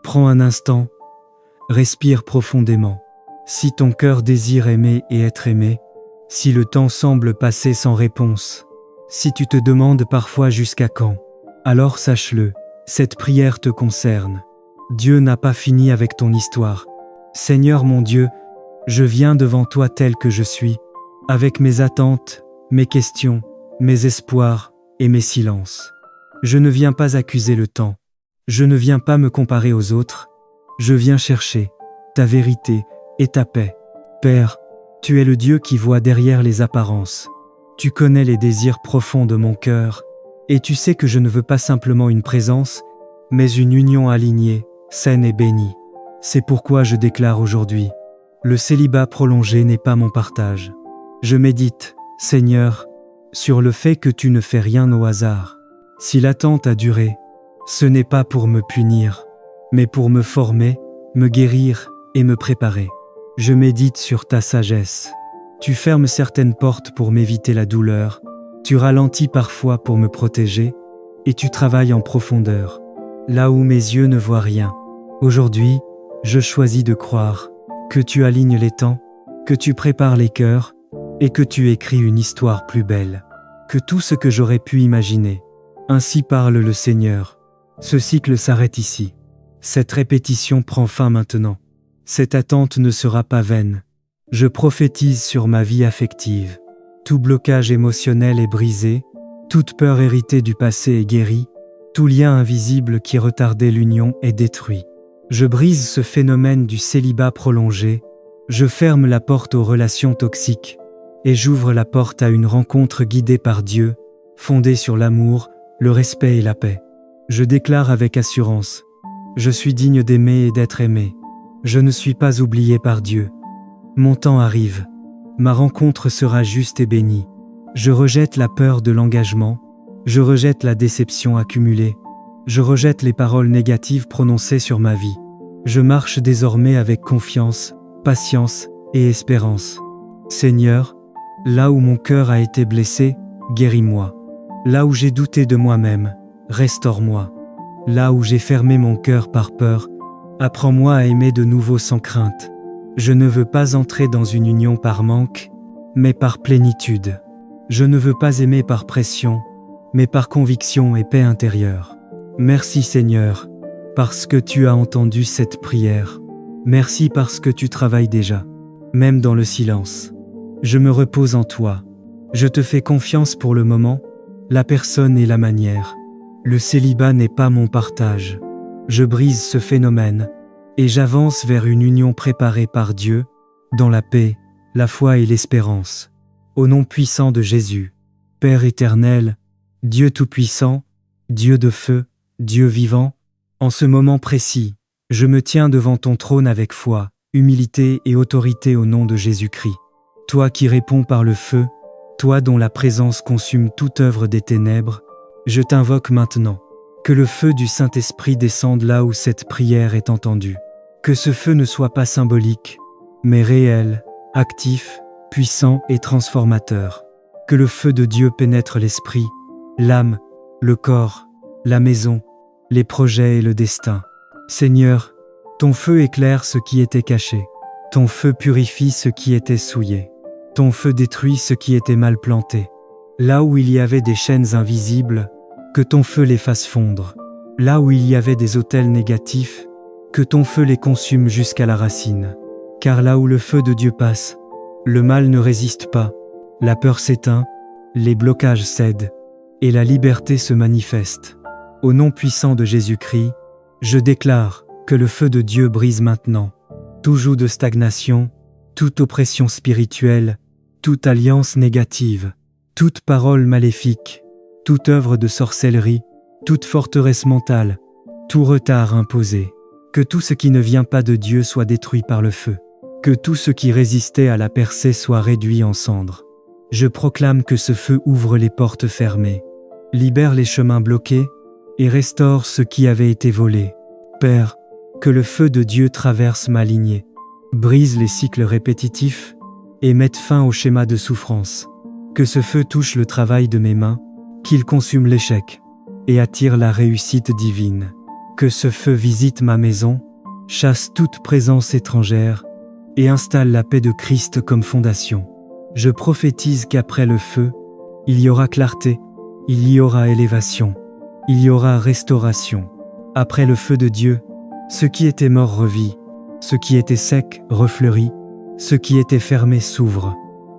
Prends un instant, respire profondément. Si ton cœur désire aimer et être aimé, si le temps semble passer sans réponse, si tu te demandes parfois jusqu'à quand, alors sache-le, cette prière te concerne. Dieu n'a pas fini avec ton histoire. Seigneur mon Dieu, je viens devant toi tel que je suis, avec mes attentes, mes questions, mes espoirs et mes silences. Je ne viens pas accuser le temps. Je ne viens pas me comparer aux autres. Je viens chercher ta vérité et ta paix. Père, tu es le Dieu qui voit derrière les apparences. Tu connais les désirs profonds de mon cœur, et tu sais que je ne veux pas simplement une présence, mais une union alignée, saine et bénie. C'est pourquoi je déclare aujourd'hui, le célibat prolongé n'est pas mon partage. Je médite, Seigneur, sur le fait que tu ne fais rien au hasard. Si l'attente a duré, ce n'est pas pour me punir, mais pour me former, me guérir et me préparer. Je médite sur ta sagesse. Tu fermes certaines portes pour m'éviter la douleur, tu ralentis parfois pour me protéger, et tu travailles en profondeur, là où mes yeux ne voient rien. Aujourd'hui, je choisis de croire que tu alignes les temps, que tu prépares les cœurs, et que tu écris une histoire plus belle que tout ce que j'aurais pu imaginer. Ainsi parle le Seigneur. Ce cycle s'arrête ici. Cette répétition prend fin maintenant. Cette attente ne sera pas vaine. Je prophétise sur ma vie affective. Tout blocage émotionnel est brisé, toute peur héritée du passé est guérie, tout lien invisible qui retardait l'union est détruit. Je brise ce phénomène du célibat prolongé, je ferme la porte aux relations toxiques, et j'ouvre la porte à une rencontre guidée par Dieu, fondée sur l'amour, le respect et la paix. Je déclare avec assurance, je suis digne d'aimer et d'être aimé. Je ne suis pas oublié par Dieu. Mon temps arrive. Ma rencontre sera juste et bénie. Je rejette la peur de l'engagement. Je rejette la déception accumulée. Je rejette les paroles négatives prononcées sur ma vie. Je marche désormais avec confiance, patience et espérance. Seigneur, là où mon cœur a été blessé, guéris-moi. Là où j'ai douté de moi-même, restaure-moi. Là où j'ai fermé mon cœur par peur, apprends-moi à aimer de nouveau sans crainte. Je ne veux pas entrer dans une union par manque, mais par plénitude. Je ne veux pas aimer par pression, mais par conviction et paix intérieure. Merci Seigneur, parce que tu as entendu cette prière. Merci parce que tu travailles déjà, même dans le silence. Je me repose en toi. Je te fais confiance pour le moment, la personne et la manière. Le célibat n'est pas mon partage. Je brise ce phénomène et j'avance vers une union préparée par Dieu, dans la paix, la foi et l'espérance. Au nom puissant de Jésus, Père éternel, Dieu tout-puissant, Dieu de feu, Dieu vivant, en ce moment précis, je me tiens devant ton trône avec foi, humilité et autorité au nom de Jésus-Christ. Toi qui réponds par le feu, toi dont la présence consume toute œuvre des ténèbres, je t'invoque maintenant. Que le feu du Saint-Esprit descende là où cette prière est entendue. Que ce feu ne soit pas symbolique, mais réel, actif, puissant et transformateur. Que le feu de Dieu pénètre l'esprit, l'âme, le corps, la maison, les projets et le destin. Seigneur, ton feu éclaire ce qui était caché. Ton feu purifie ce qui était souillé. Ton feu détruit ce qui était mal planté. Là où il y avait des chaînes invisibles, que ton feu les fasse fondre. Là où il y avait des autels négatifs, que ton feu les consume jusqu'à la racine. Car là où le feu de Dieu passe, le mal ne résiste pas, la peur s'éteint, les blocages cèdent, et la liberté se manifeste. Au nom puissant de Jésus-Christ, je déclare que le feu de Dieu brise maintenant tout joug de stagnation, toute oppression spirituelle, toute alliance négative, toute parole maléfique, toute œuvre de sorcellerie, toute forteresse mentale, tout retard imposé. Que tout ce qui ne vient pas de Dieu soit détruit par le feu. Que tout ce qui résistait à la percée soit réduit en cendres. Je proclame que ce feu ouvre les portes fermées, libère les chemins bloqués et restaure ce qui avait été volé. Père, que le feu de Dieu traverse ma lignée, brise les cycles répétitifs et mette fin au schéma de souffrance. Que ce feu touche le travail de mes mains, qu'il consume l'échec et attire la réussite divine. Que ce feu visite ma maison, chasse toute présence étrangère et installe la paix de Christ comme fondation. Je prophétise qu'après le feu, il y aura clarté, il y aura élévation, il y aura restauration. Après le feu de Dieu, ce qui était mort revit, ce qui était sec refleurit, ce qui était fermé s'ouvre.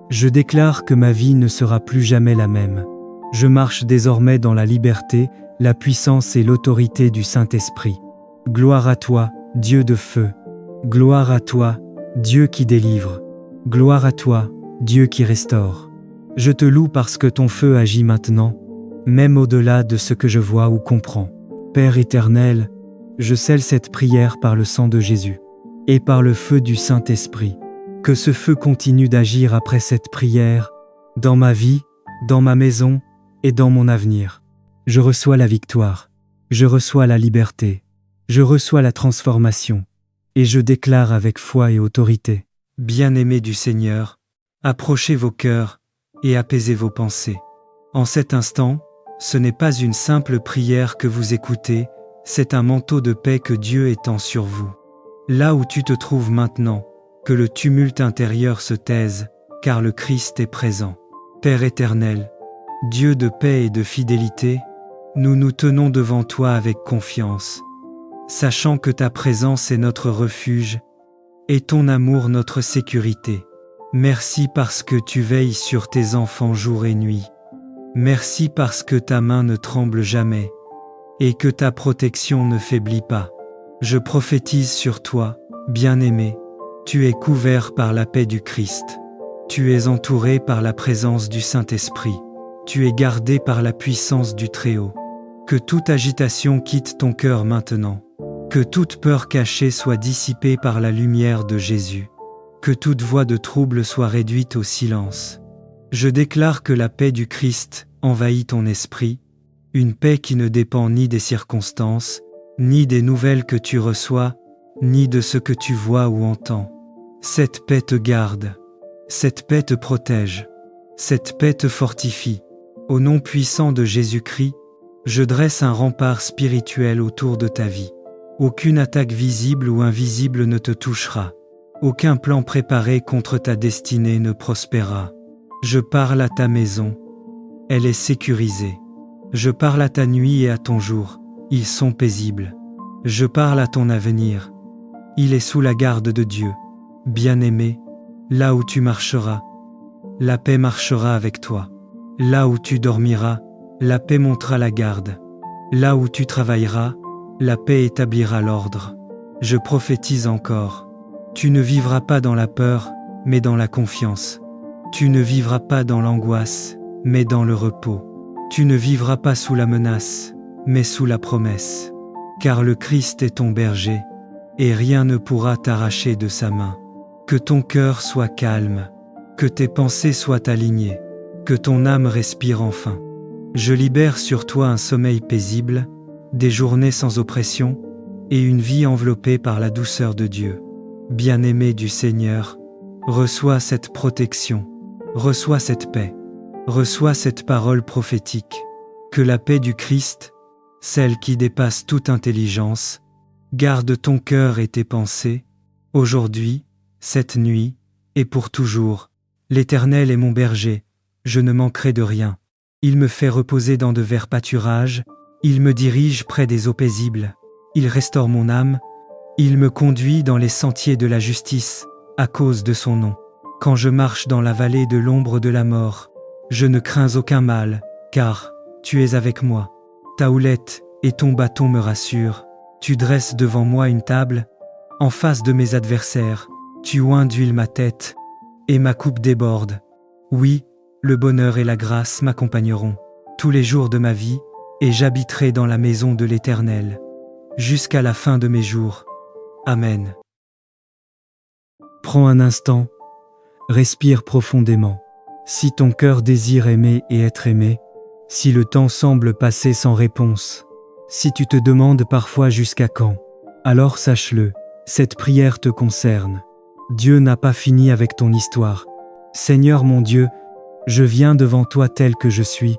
Je déclare que ma vie ne sera plus jamais la même. Je marche désormais dans la liberté, la puissance et l'autorité du Saint-Esprit. Gloire à toi, Dieu de feu. Gloire à toi, Dieu qui délivre. Gloire à toi, Dieu qui restaure. Je te loue parce que ton feu agit maintenant, même au-delà de ce que je vois ou comprends. Père éternel, je scelle cette prière par le sang de Jésus et par le feu du Saint-Esprit. Que ce feu continue d'agir après cette prière, dans ma vie, dans ma maison et dans mon avenir. Je reçois la victoire, je reçois la liberté, je reçois la transformation, et je déclare avec foi et autorité. Bien-aimés du Seigneur, approchez vos cœurs et apaisez vos pensées. En cet instant, ce n'est pas une simple prière que vous écoutez, c'est un manteau de paix que Dieu étend sur vous. Là où tu te trouves maintenant, que le tumulte intérieur se taise, car le Christ est présent. Père éternel, Dieu de paix et de fidélité, nous nous tenons devant toi avec confiance, sachant que ta présence est notre refuge et ton amour notre sécurité. Merci parce que tu veilles sur tes enfants jour et nuit. Merci parce que ta main ne tremble jamais et que ta protection ne faiblit pas. Je prophétise sur toi, bien-aimé, tu es couvert par la paix du Christ. Tu es entouré par la présence du Saint-Esprit. Tu es gardé par la puissance du Très-Haut. Que toute agitation quitte ton cœur maintenant. Que toute peur cachée soit dissipée par la lumière de Jésus. Que toute voix de trouble soit réduite au silence. Je déclare que la paix du Christ envahit ton esprit, une paix qui ne dépend ni des circonstances, ni des nouvelles que tu reçois, ni de ce que tu vois ou entends. Cette paix te garde, cette paix te protège, cette paix te fortifie. Au nom puissant de Jésus-Christ, je dresse un rempart spirituel autour de ta vie. Aucune attaque visible ou invisible ne te touchera. Aucun plan préparé contre ta destinée ne prospérera. Je parle à ta maison, elle est sécurisée. Je parle à ta nuit et à ton jour, ils sont paisibles. Je parle à ton avenir, il est sous la garde de Dieu. Bien-aimé, là où tu marcheras, la paix marchera avec toi. Là où tu dormiras, la paix montera la garde. Là où tu travailleras, la paix établira l'ordre. Je prophétise encore. Tu ne vivras pas dans la peur, mais dans la confiance. Tu ne vivras pas dans l'angoisse, mais dans le repos. Tu ne vivras pas sous la menace, mais sous la promesse. Car le Christ est ton berger, et rien ne pourra t'arracher de sa main. Que ton cœur soit calme, que tes pensées soient alignées, que ton âme respire enfin. Je libère sur toi un sommeil paisible, des journées sans oppression, et une vie enveloppée par la douceur de Dieu. Bien-aimé du Seigneur, reçois cette protection, reçois cette paix, reçois cette parole prophétique. Que la paix du Christ, celle qui dépasse toute intelligence, garde ton cœur et tes pensées, aujourd'hui, cette nuit, et pour toujours. L'Éternel est mon berger, je ne manquerai de rien. Il me fait reposer dans de verts pâturages, il me dirige près des eaux paisibles, il restaure mon âme, il me conduit dans les sentiers de la justice, à cause de son nom. Quand je marche dans la vallée de l'ombre de la mort, je ne crains aucun mal, car tu es avec moi. Ta houlette et ton bâton me rassurent, tu dresses devant moi une table, en face de mes adversaires, tu oins d'huile ma tête, et ma coupe déborde. Oui, le bonheur et la grâce m'accompagneront tous les jours de ma vie, et j'habiterai dans la maison de l'Éternel, jusqu'à la fin de mes jours. Amen. Prends un instant, respire profondément. Si ton cœur désire aimer et être aimé, si le temps semble passer sans réponse, si tu te demandes parfois jusqu'à quand, alors sache-le, cette prière te concerne. Dieu n'a pas fini avec ton histoire. Seigneur mon Dieu, je viens devant toi tel que je suis,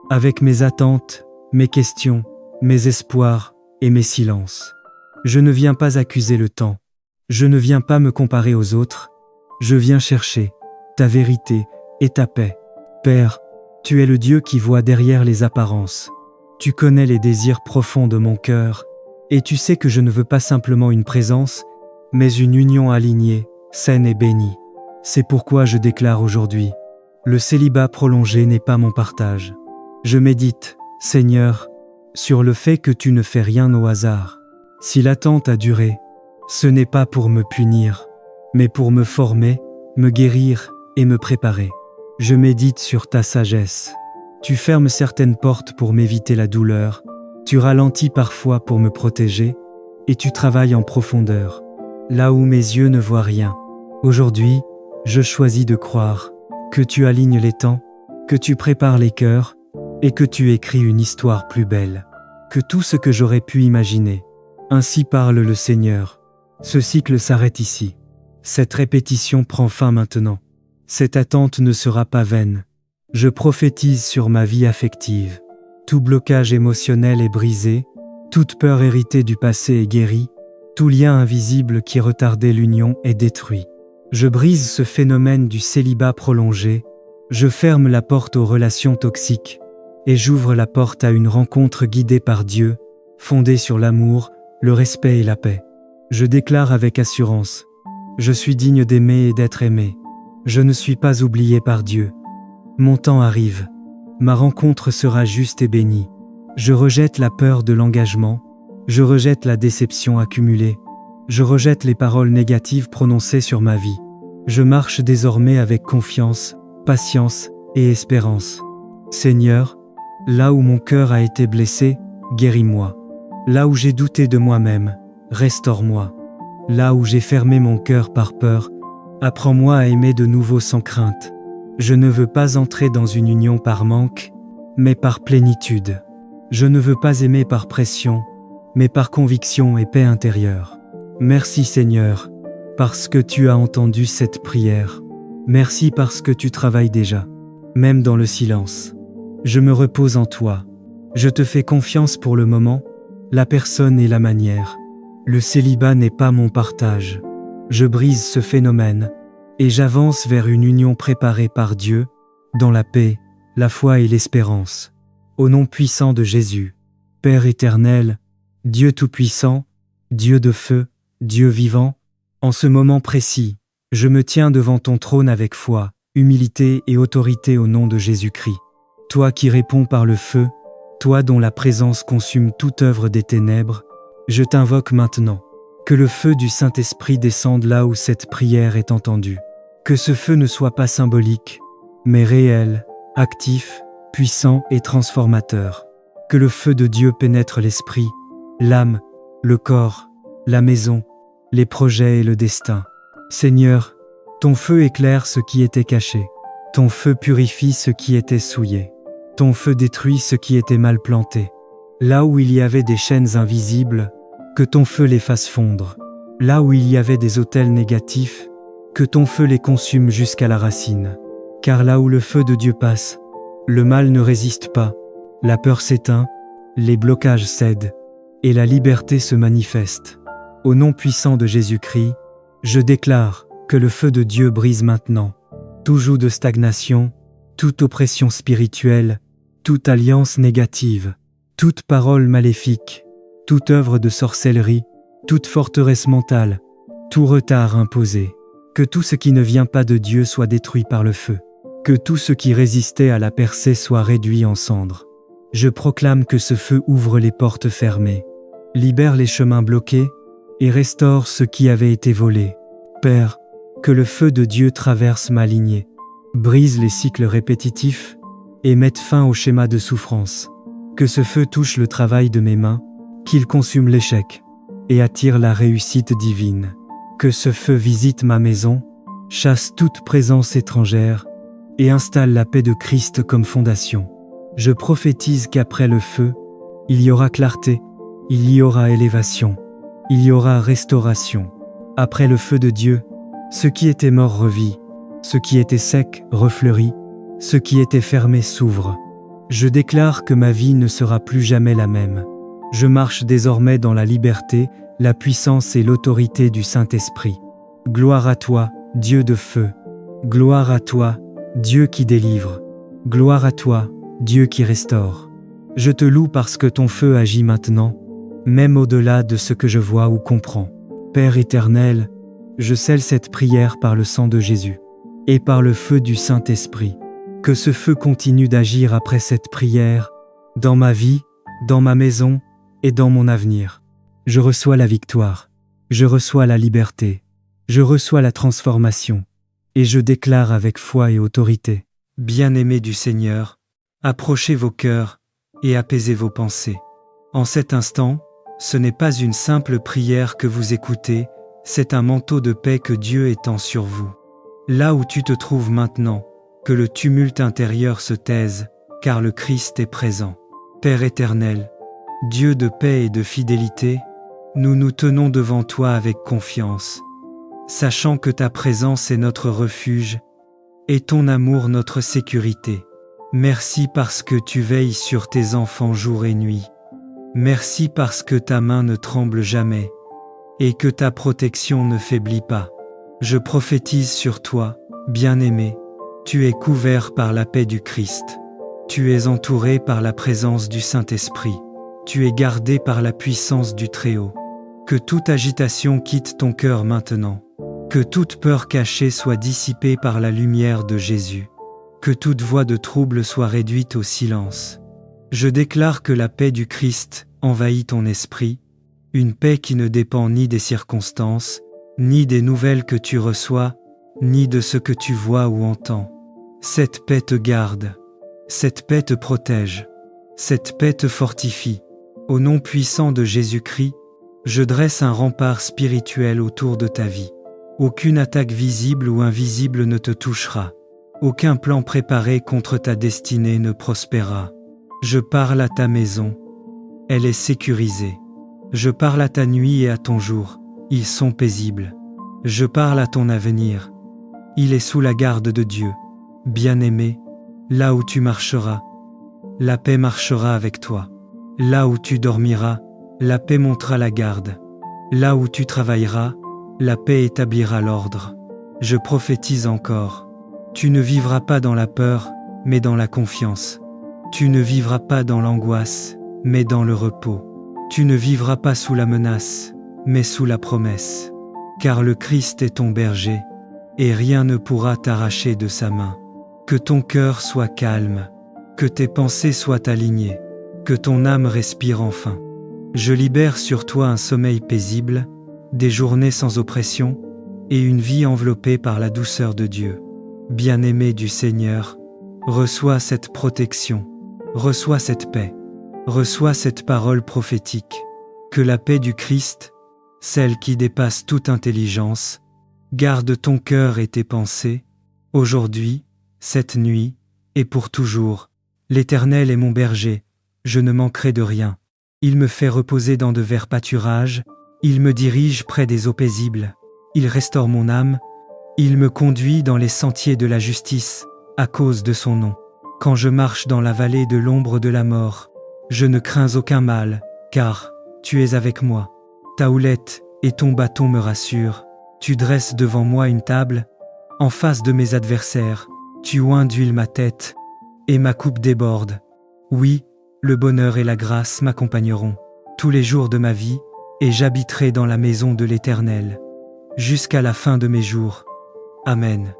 avec mes attentes, mes questions, mes espoirs, et mes silences. Je ne viens pas accuser le temps. Je ne viens pas me comparer aux autres. Je viens chercher ta vérité et ta paix. Père, tu es le Dieu qui voit derrière les apparences. Tu connais les désirs profonds de mon cœur, et tu sais que je ne veux pas simplement une présence, mais une union alignée, saine et bénie. C'est pourquoi je déclare aujourd'hui, le célibat prolongé n'est pas mon partage. Je médite, Seigneur, sur le fait que tu ne fais rien au hasard. Si l'attente a duré, ce n'est pas pour me punir, mais pour me former, me guérir et me préparer. Je médite sur ta sagesse. Tu fermes certaines portes pour m'éviter la douleur, tu ralentis parfois pour me protéger, et tu travailles en profondeur, là où mes yeux ne voient rien. Aujourd'hui, je choisis de croire que tu alignes les temps, que tu prépares les cœurs, et que tu écris une histoire plus belle que tout ce que j'aurais pu imaginer. Ainsi parle le Seigneur. Ce cycle s'arrête ici. Cette répétition prend fin maintenant. Cette attente ne sera pas vaine. Je prophétise sur ma vie affective. Tout blocage émotionnel est brisé, toute peur héritée du passé est guérie, tout lien invisible qui retardait l'union est détruit. Je brise ce phénomène du célibat prolongé, je ferme la porte aux relations toxiques, et j'ouvre la porte à une rencontre guidée par Dieu, fondée sur l'amour, le respect et la paix. Je déclare avec assurance, je suis digne d'aimer et d'être aimé. Je ne suis pas oublié par Dieu. Mon temps arrive. Ma rencontre sera juste et bénie. Je rejette la peur de l'engagement. Je rejette la déception accumulée. Je rejette les paroles négatives prononcées sur ma vie. Je marche désormais avec confiance, patience et espérance. Seigneur, là où mon cœur a été blessé, guéris-moi. Là où j'ai douté de moi-même, restaure-moi. Là où j'ai fermé mon cœur par peur, apprends-moi à aimer de nouveau sans crainte. Je ne veux pas entrer dans une union par manque, mais par plénitude. Je ne veux pas aimer par pression, mais par conviction et paix intérieure. Merci Seigneur, parce que tu as entendu cette prière. Merci parce que tu travailles déjà, même dans le silence. Je me repose en toi. Je te fais confiance pour le moment, la personne et la manière. Le célibat n'est pas mon partage. Je brise ce phénomène et j'avance vers une union préparée par Dieu, dans la paix, la foi et l'espérance. Au nom puissant de Jésus, Père éternel, Dieu tout-puissant, Dieu de feu, Dieu vivant, en ce moment précis, je me tiens devant ton trône avec foi, humilité et autorité au nom de Jésus-Christ. Toi qui réponds par le feu, toi dont la présence consume toute œuvre des ténèbres, je t'invoque maintenant. Que le feu du Saint-Esprit descende là où cette prière est entendue. Que ce feu ne soit pas symbolique, mais réel, actif, puissant et transformateur. Que le feu de Dieu pénètre l'esprit, l'âme, le corps, la maison, les projets et le destin. Seigneur, ton feu éclaire ce qui était caché. Ton feu purifie ce qui était souillé. Ton feu détruit ce qui était mal planté. Là où il y avait des chaînes invisibles, que ton feu les fasse fondre. Là où il y avait des autels négatifs, que ton feu les consume jusqu'à la racine. Car là où le feu de Dieu passe, le mal ne résiste pas, la peur s'éteint, les blocages cèdent, et la liberté se manifeste. Au nom puissant de Jésus-Christ, je déclare que le feu de Dieu brise maintenant tout joug de stagnation, toute oppression spirituelle, toute alliance négative, toute parole maléfique, toute œuvre de sorcellerie, toute forteresse mentale, tout retard imposé. Que tout ce qui ne vient pas de Dieu soit détruit par le feu. Que tout ce qui résistait à la percée soit réduit en cendres. Je proclame que ce feu ouvre les portes fermées, libère les chemins bloqués et restaure ce qui avait été volé. Père, que le feu de Dieu traverse ma lignée, brise les cycles répétitifs et mette fin au schéma de souffrance. Que ce feu touche le travail de mes mains, qu'il consume l'échec et attire la réussite divine. Que ce feu visite ma maison, chasse toute présence étrangère et installe la paix de Christ comme fondation. Je prophétise qu'après le feu, il y aura clarté, il y aura élévation, il y aura restauration. Après le feu de Dieu, ce qui était mort revit, ce qui était sec refleurit, ce qui était fermé s'ouvre. Je déclare que ma vie ne sera plus jamais la même. Je marche désormais dans la liberté, la puissance et l'autorité du Saint-Esprit. Gloire à toi, Dieu de feu. Gloire à toi, Dieu qui délivre. Gloire à toi, Dieu qui restaure. Je te loue parce que ton feu agit maintenant, même au-delà de ce que je vois ou comprends. Père éternel, je scelle cette prière par le sang de Jésus et par le feu du Saint-Esprit. Que ce feu continue d'agir après cette prière, dans ma vie, dans ma maison et dans mon avenir. Je reçois la victoire, je reçois la liberté, je reçois la transformation, et je déclare avec foi et autorité. Bien-aimés du Seigneur, approchez vos cœurs et apaisez vos pensées. En cet instant, ce n'est pas une simple prière que vous écoutez, c'est un manteau de paix que Dieu étend sur vous. Là où tu te trouves maintenant, que le tumulte intérieur se taise, car le Christ est présent. Père éternel, Dieu de paix et de fidélité, nous nous tenons devant toi avec confiance, sachant que ta présence est notre refuge et ton amour notre sécurité. Merci parce que tu veilles sur tes enfants jour et nuit. Merci parce que ta main ne tremble jamais et que ta protection ne faiblit pas. Je prophétise sur toi, bien-aimé, tu es couvert par la paix du Christ. Tu es entouré par la présence du Saint-Esprit. Tu es gardé par la puissance du Très-Haut. Que toute agitation quitte ton cœur maintenant. Que toute peur cachée soit dissipée par la lumière de Jésus. Que toute voix de trouble soit réduite au silence. Je déclare que la paix du Christ envahit ton esprit, une paix qui ne dépend ni des circonstances, ni des nouvelles que tu reçois, ni de ce que tu vois ou entends. Cette paix te garde, cette paix te protège, cette paix te fortifie. Au nom puissant de Jésus-Christ, je dresse un rempart spirituel autour de ta vie. Aucune attaque visible ou invisible ne te touchera. Aucun plan préparé contre ta destinée ne prospérera. Je parle à ta maison. Elle est sécurisée. Je parle à ta nuit et à ton jour. Ils sont paisibles. Je parle à ton avenir. Il est sous la garde de Dieu. Bien-aimé, là où tu marcheras, la paix marchera avec toi. Là où tu dormiras, la paix montera la garde. Là où tu travailleras, la paix établira l'ordre. Je prophétise encore. Tu ne vivras pas dans la peur, mais dans la confiance. Tu ne vivras pas dans l'angoisse, mais dans le repos. Tu ne vivras pas sous la menace, mais sous la promesse. Car le Christ est ton berger, et rien ne pourra t'arracher de sa main. Que ton cœur soit calme, que tes pensées soient alignées, que ton âme respire enfin. Je libère sur toi un sommeil paisible, des journées sans oppression, et une vie enveloppée par la douceur de Dieu. Bien-aimé du Seigneur, reçois cette protection, reçois cette paix, reçois cette parole prophétique. Que la paix du Christ, celle qui dépasse toute intelligence, garde ton cœur et tes pensées, aujourd'hui, cette nuit, et pour toujours. L'Éternel est mon berger, je ne manquerai de rien. Il me fait reposer dans de verts pâturages, il me dirige près des eaux paisibles, il restaure mon âme, il me conduit dans les sentiers de la justice, à cause de son nom. Quand je marche dans la vallée de l'ombre de la mort, je ne crains aucun mal, car tu es avec moi. Ta houlette et ton bâton me rassurent. Tu dresses devant moi une table, en face de mes adversaires. Tu oins d'huile ma tête, et ma coupe déborde. Oui, le bonheur et la grâce m'accompagneront tous les jours de ma vie, et j'habiterai dans la maison de l'Éternel, jusqu'à la fin de mes jours. Amen.